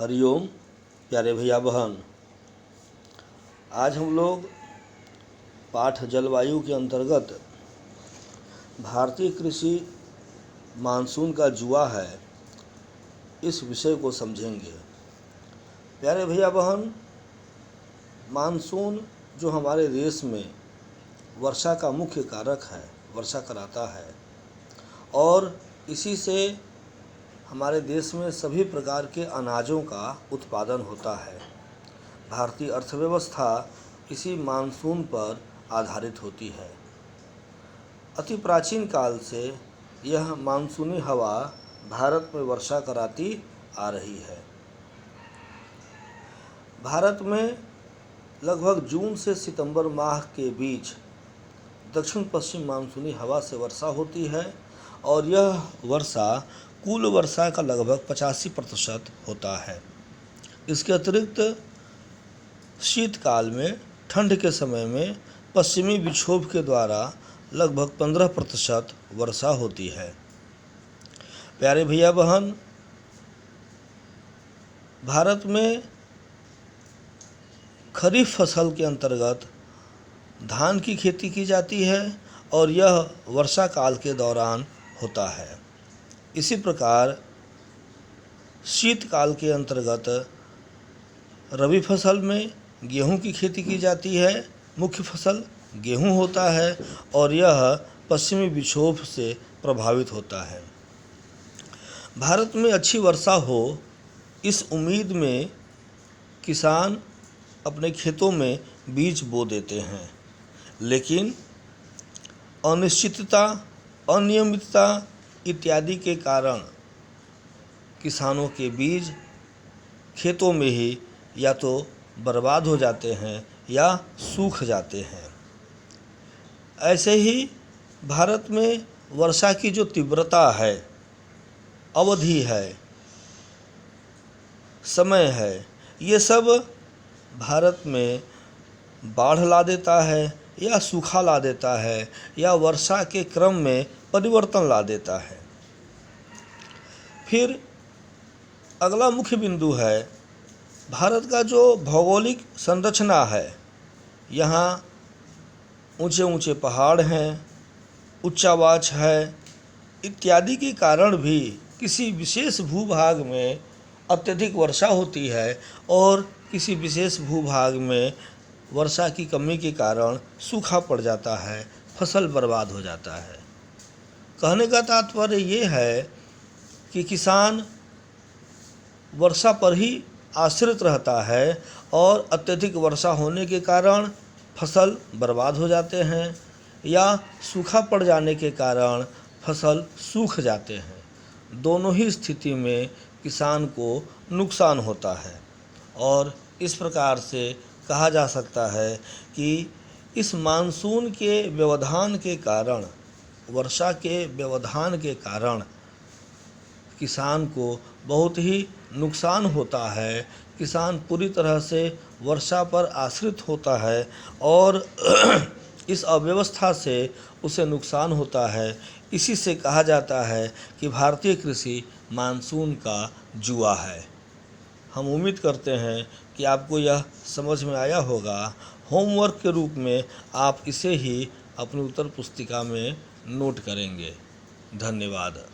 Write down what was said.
हरिओम प्यारे भैया बहन। आज हम लोग पाठ जलवायु के अंतर्गत भारतीय कृषि मानसून का जुआ है, इस विषय को समझेंगे। प्यारे भैया बहन, मानसून जो हमारे देश में वर्षा का मुख्य कारक है, वर्षा कराता है और इसी से हमारे देश में सभी प्रकार के अनाजों का उत्पादन होता है। भारतीय अर्थव्यवस्था इसी मानसून पर आधारित होती है। अति प्राचीन काल से यह मानसूनी हवा भारत में वर्षा कराती आ रही है। भारत में लगभग जून से सितंबर माह के बीच दक्षिण पश्चिम मानसूनी हवा से वर्षा होती है और यह वर्षा कुल वर्षा का लगभग 85% होता है। इसके अतिरिक्त शीतकाल में, ठंड के समय में पश्चिमी विक्षोभ के द्वारा लगभग 15% वर्षा होती है। प्यारे भैया बहन, भारत में खरीफ फसल के अंतर्गत धान की खेती की जाती है और यह वर्षा काल के दौरान होता है। इसी प्रकार शीतकाल के अंतर्गत रबी फसल में गेहूं की खेती की जाती है। मुख्य फसल गेहूं होता है और यह पश्चिमी विक्षोभ से प्रभावित होता है। भारत में अच्छी वर्षा हो, इस उम्मीद में किसान अपने खेतों में बीज बो देते हैं, लेकिन अनिश्चितता, अनियमितता इत्यादि के कारण किसानों के बीज खेतों में ही या तो बर्बाद हो जाते हैं या सूख जाते हैं। ऐसे ही भारत में वर्षा की जो तीव्रता है, अवधि है, समय है, ये सब भारत में बाढ़ ला देता है या सूखा ला देता है या वर्षा के क्रम में परिवर्तन ला देता है। फिर अगला मुख्य बिंदु है भारत का जो भौगोलिक संरचना है। यहाँ ऊंचे ऊंचे पहाड़ हैं, उच्चावाच है इत्यादि के कारण भी किसी विशेष भूभाग में अत्यधिक वर्षा होती है और किसी विशेष भूभाग में वर्षा की कमी के कारण सूखा पड़ जाता है, फसल बर्बाद हो जाता है। कहने का तात्पर्य ये है कि किसान वर्षा पर ही आश्रित रहता है और अत्यधिक वर्षा होने के कारण फसल बर्बाद हो जाते हैं या सूखा पड़ जाने के कारण फसल सूख जाते हैं। दोनों ही स्थिति में किसान को नुकसान होता है और इस प्रकार से कहा जा सकता है कि इस मानसून के व्यवधान के कारण, वर्षा के व्यवधान के कारण किसान को बहुत ही नुकसान होता है। किसान पूरी तरह से वर्षा पर आश्रित होता है और इस अव्यवस्था से उसे नुकसान होता है। इसी से कहा जाता है कि भारतीय कृषि मानसून का जुआ है। हम उम्मीद करते हैं कि आपको यह समझ में आया होगा। होमवर्क के रूप में आप इसे ही अपनी उत्तर पुस्तिका में नोट करेंगे। धन्यवाद।